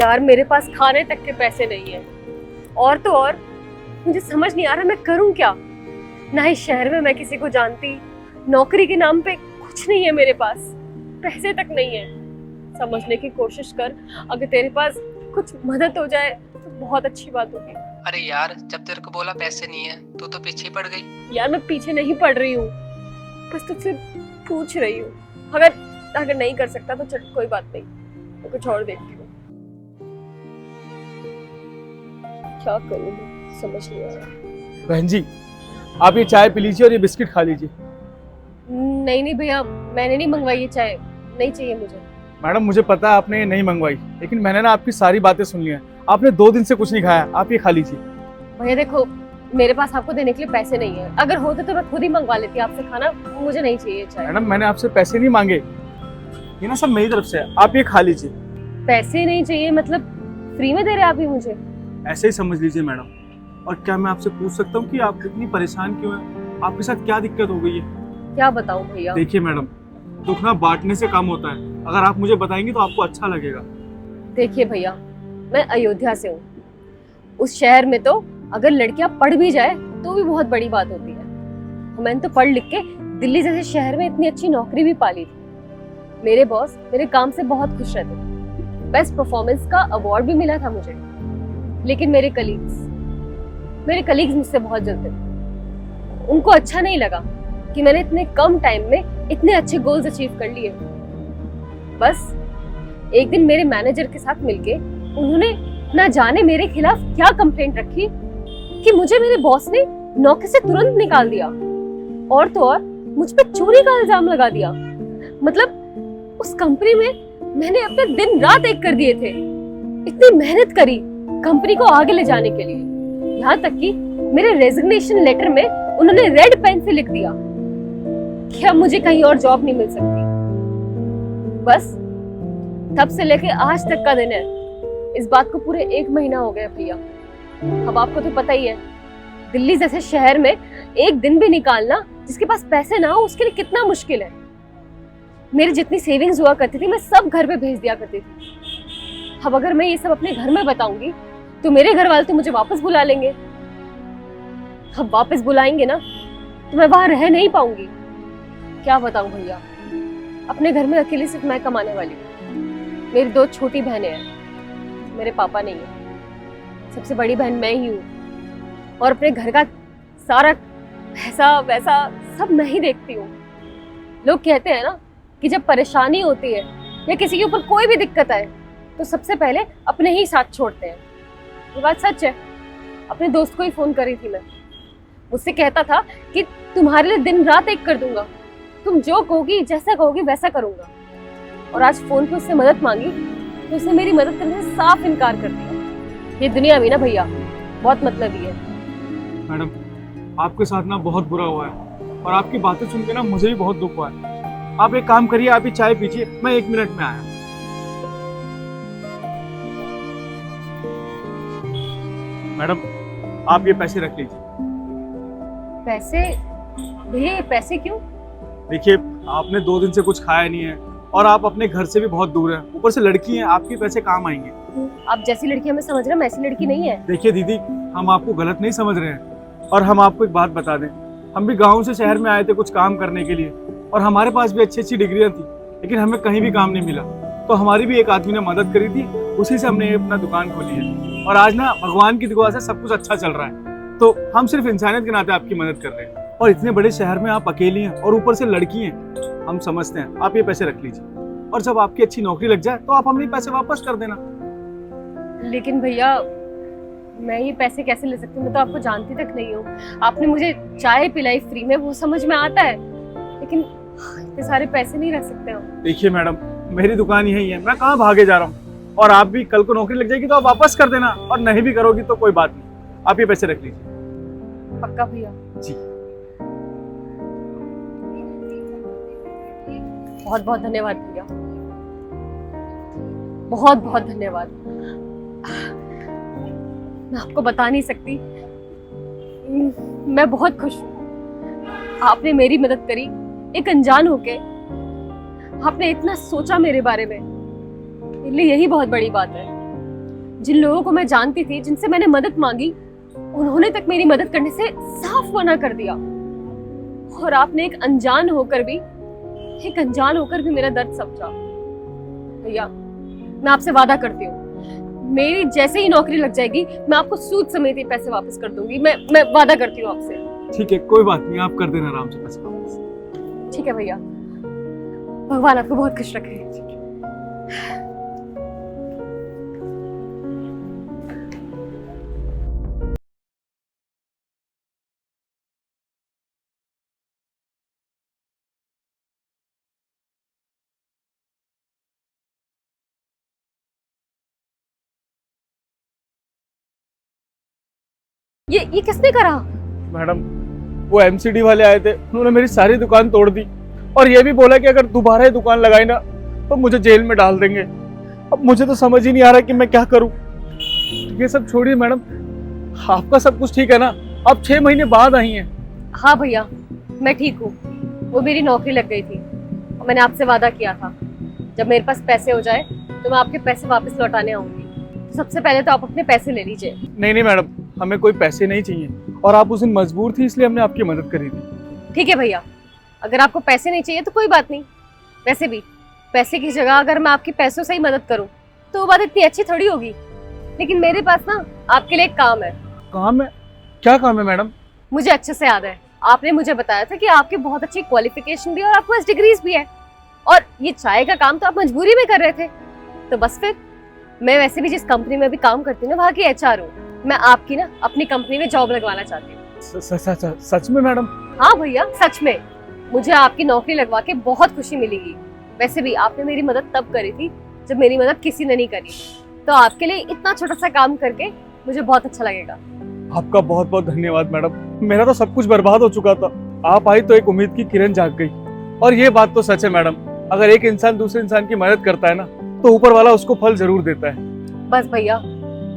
यार मेरे पास खाने तक के पैसे नहीं है, और तो और मुझे समझ नहीं आ रहा मैं करूं क्या। ना ही शहर में मैं किसी को जानती, नौकरी के नाम पे कुछ नहीं है मेरे पास, पैसे तक नहीं है। समझने की कोशिश कर, अगर तेरे पास कुछ मदद हो जाए तो बहुत अच्छी बात होगी। अरे यार, जब तेरे को बोला पैसे नहीं है तू तो पीछे पड़ गई। यार मैं पीछे नहीं पड़ रही हूँ, बस तुझसे पूछ रही हूँ। अगर नहीं कर सकता तो चल कोई बात नहीं, मैं कुछ और देखती हूँ। क्या करूँ समझ नहीं आ रहा। बहन जी, आप ये चाय पी लीजिए और ये बिस्किट खा लीजिए। नहीं भैया, मैंने नहीं मंगवाई ये चाय, नहीं चाहिए मुझे। मैडम मुझे पता है आपने ये नहीं मंगवाई, लेकिन मैंने ना आपकी सारी बातें सुन ली हैं। आपने 2 दिन से कुछ नहीं खाया, आप ये खा लीजिए। भैया देखो, मेरे पास आपको देने के लिए पैसे नहीं है, अगर होते तो मैं खुद ही मंगवा लेती आपसे खाना, मुझे नहीं चाहिए चाय। मैडम मैंने आपसे पैसे नहीं मांगे, ये ना सब मेरी तरफ से है, आप ये खा लीजिए। पैसे नहीं चाहिए मतलब फ्री में दे रहे आप ही मुझे? ऐसे ही समझ लीजिए मैडम। और क्या मैं आपसे पूछ सकता हूँ कि आप इतनी परेशान क्यों हैं? आपके साथ क्या दिक्कत हो गई है? क्या बताऊं भैया? देखिए मैडम, दुख ना बांटने से कम होता है, अगर आप मुझे बताएंगे तो आपको अच्छा लगेगा। देखिए भैया, मैं अयोध्या से हूँ। उस शहर में तो अगर लड़कियां पढ़ भी जाए तो भी बहुत बड़ी बात होती है। मैंने तो पढ़ लिख के दिल्ली जैसे शहर में इतनी अच्छी नौकरी भी पाली थी। मेरे बॉस मेरे काम से बहुत खुश रहते थे, बेस्ट परफॉर्मेंस का अवार्ड भी मिला था मुझे। लेकिन मेरे कलीग्स मुझसे बहुत जलते थे। उनको अच्छा नहीं लगा कि मैंने इतने कम टाइम में इतने अच्छे गोल्स अचीव कर लिए। बस एक दिन मेरे मैनेजर के साथ मिलके उन्होंने ना जाने मेरे खिलाफ क्या कंप्लेंट रखी कि मुझे मेरे बॉस ने नौकरी से तुरंत निकाल दिया, और तो और मुझ पे चोरी का इल्जाम लगा दिया। मतलब उस कंपनी में मैंने अपने दिन रात एक कर दिए थे, इतनी मेहनत करी कंपनी को आगे ले जाने के लिए। यहाँ तक कि मेरे रेजिग्नेशन लेटर में उन्होंने रेड पेन से लिख दिया कि अब मुझे कहीं और जॉब नहीं मिल सकती। बस तब से लेके आज तक का दिन है। इस बात को पूरे 1 महीना हो गया भैया। अब आपको तो पता ही है, दिल्ली जैसे शहर में एक दिन भी निकालना जिसके पास पैसे ना हो उसके लिए कितना मुश्किल है। मेरी जितनी सेविंग्स हुआ करती थी मैं सब घर पे भेज दिया करती थी। अब अगर मैं ये सब अपने घर में बताऊंगी तो मेरे घर वाले तो मुझे वापस बुला लेंगे। अब वापस बुलाएंगे ना तो मैं वहां रह नहीं पाऊंगी। क्या बताऊं भैया, अपने घर में अकेले सिर्फ मैं कमाने वाली हूँ। मेरी 2 छोटी बहनें हैं, मेरे पापा नहीं है। सबसे बड़ी बहन मैं ही हूँ और अपने घर का सारा पैसा वैसा सब मैं ही देखती हूँ। लोग कहते हैं ना कि जब परेशानी होती है या किसी के ऊपर कोई भी दिक्कत आए तो सबसे पहले अपने ही साथ छोड़ते हैं। ये बात सच है। अपने दोस्त को ही फोन करी थी मैं, मुझसे कहता था कि तुम्हारे लिए दिन रात एक कर दूंगा, तुम जो कहोगी जैसा कहोगी वैसा करूंगा। और आज फोन पे उससे मदद मांगी तो उसने मेरी मदद करने से साफ इनकार कर दिया। ये दुनिया भी ना भैया बहुत मतलबी है। मैडम आपके साथ ना बहुत बुरा हुआ है और आपकी बातें सुन के ना मुझे भी बहुत दुख हुआ है। आप एक काम करिए, आप ही चाय पीजिए, मैं 1 मिनट में आया। मैडम आप ये पैसे रख लीजिए। पैसे? भैया ये पैसे क्यों? देखिए आपने 2 दिन से कुछ खाया नहीं है और आप अपने घर से भी बहुत दूर हैं, ऊपर से लड़की हैं, आपके पैसे काम आएंगे। आप जैसी लड़की हमें समझ रहे हैं, मैं ऐसी लड़की नहीं है। देखिए दीदी, हम आपको गलत नहीं समझ रहे हैं और हम आपको एक बात बता दें, हम भी गांव से शहर में आए थे कुछ काम करने के लिए और हमारे पास भी अच्छी अच्छी डिग्रियां थी, लेकिन हमें कहीं भी काम नहीं मिला। तो हमारी भी एक आदमी ने मदद करी थी, उसी से हमने अपना दुकान खोली है और आज ना भगवान की दुआ से सब कुछ अच्छा चल रहा है। तो हम सिर्फ इंसानियत के नाते आपकी मदद कर रहे हैं और इतने बड़े शहर में आप अकेली हैं और ऊपर से लड़की हैं, हम समझते हैं। आप ये पैसे रख लीजिए और जब आपकी अच्छी नौकरी लग जाए तो आप हमें पैसे वापस कर देना। लेकिन भैया मैं ये पैसे कैसे ले सकती हूँ? मैं तो आपको जानती तक नहीं हूँ। आपने मुझे चाय पिलाई फ्री में, वो समझ में आता है, लेकिन इतने सारे पैसे नहीं रख सकते हम। देखिए मैडम, मेरी दुकान यही है, मैं कहाँ भागे जा रहा हूँ। और आप भी कल को नौकरी लग जाएगी तो आप वापस कर देना, और नहीं भी करोगी तो कोई बात नहीं, आप ये पैसे रख लीजिए। पक्का भैया? जी। बहुत बहुत धन्यवाद भैया, बहुत बहुत धन्यवाद। मैं आपको बता नहीं सकती, मैं बहुत खुश हूँ। आपने मेरी मदद करी, एक अनजान होके आपने इतना सोचा मेरे बारे में, मेरे लिए यही बहुत बड़ी बात है। जिन लोगों को मैं जानती थी, जिनसे मैंने मदद मांगी, उन्होंने तक मेरी मदद करने से साफ मना कर दिया। और आपने एक अनजान होकर भी मेरा दर्द समझा। भैया, मैं आपसे वादा करती हूँ, मेरी जैसे ही नौकरी लग जाएगी, मैं आपको सूद समेत ये पैसे वापस कर दूंगी। मैं वादा करती हूँ आपसे। ठीक है, कोई बात नहीं, आप कर देना आराम से पैसे वापस। ठीक है भैया, भगवान आपको बहुत खुश रखे। ये किसने करा? मैडम, वो एमसीडी वाले आए थे, उन्होंने मेरी सारी दुकान तोड़ दी और ये भी बोला कि अगर दोबारा ये दुकान लगाई ना तो मुझे जेल में डाल देंगे। अब मुझे तो समझ ही नहीं आ रहा कि मैं क्या करूं। ये सब छोड़िए मैडम, आपका सब कुछ ठीक है ना? आप 6 महीने बाद आई हैं। हाँ भैया, मैं ठीक हूँ। वो मेरी नौकरी लग गई थी और मैंने आपसे वादा किया था, जब मेरे पास पैसे हो जाए तो मैं आपके पैसे वापस लौटाने आऊंगी। तो सबसे पहले तो आप अपने पैसे ले लीजिए। नहीं मैडम, हमें कोई पैसे नहीं चाहिए और आप उस दिन मजबूर थी, इसलिए हमने आपकी मदद करी थी। ठीक है भैया, अगर आपको पैसे नहीं चाहिए तो कोई बात नहीं। वैसे भी पैसे की जगह अगर मैं आपकी पैसों से ही मदद करूं तो वो बात इतनी अच्छी थोड़ी होगी। लेकिन मेरे पास ना आपके लिए एक काम है। काम है? क्या काम है मैडम? मुझे अच्छे से याद है, आपने मुझे बताया था कि आपकी बहुत अच्छी क्वालिफिकेशन भी है और आपके पास डिग्रीज भी है, और ये चाय का काम तो आप मजबूरी में कर रहे थे। तो बस फिर मैं वैसे भी जिस कंपनी में भी काम करती हूँ ना, वहाँ की HR हूँ। मैं आपकी ना अपनी कंपनी में जॉब लगवाना चाहती हूँ। सच में मैडम? हाँ भैया, सच में। मुझे आपकी नौकरी लगवा के बहुत खुशी मिलेगी। वैसे भी आपने मेरी मदद तब करी थी जब मेरी मदद किसी ने नहीं करी, तो आपके लिए इतना छोटा सा काम करके मुझे बहुत अच्छा लगेगा। आपका बहुत बहुत धन्यवाद मैडम। मेरा तो सब कुछ बर्बाद हो चुका था, आप आई तो एक उम्मीद की किरण जाग गई। और ये बात तो सच है मैडम, अगर एक इंसान दूसरे इंसान की मदद करता है ना तो ऊपर वाला उसको फल जरूर देता है। बस भैया,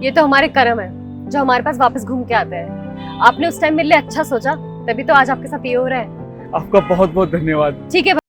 ये तो हमारे कर्म है जो हमारे पास वापस घूम के आते हैं। आपने उस टाइम मेरे लिए अच्छा सोचा, तभी तो आज आपके साथ ये हो रहा है। आपका बहुत बहुत धन्यवाद। ठीक है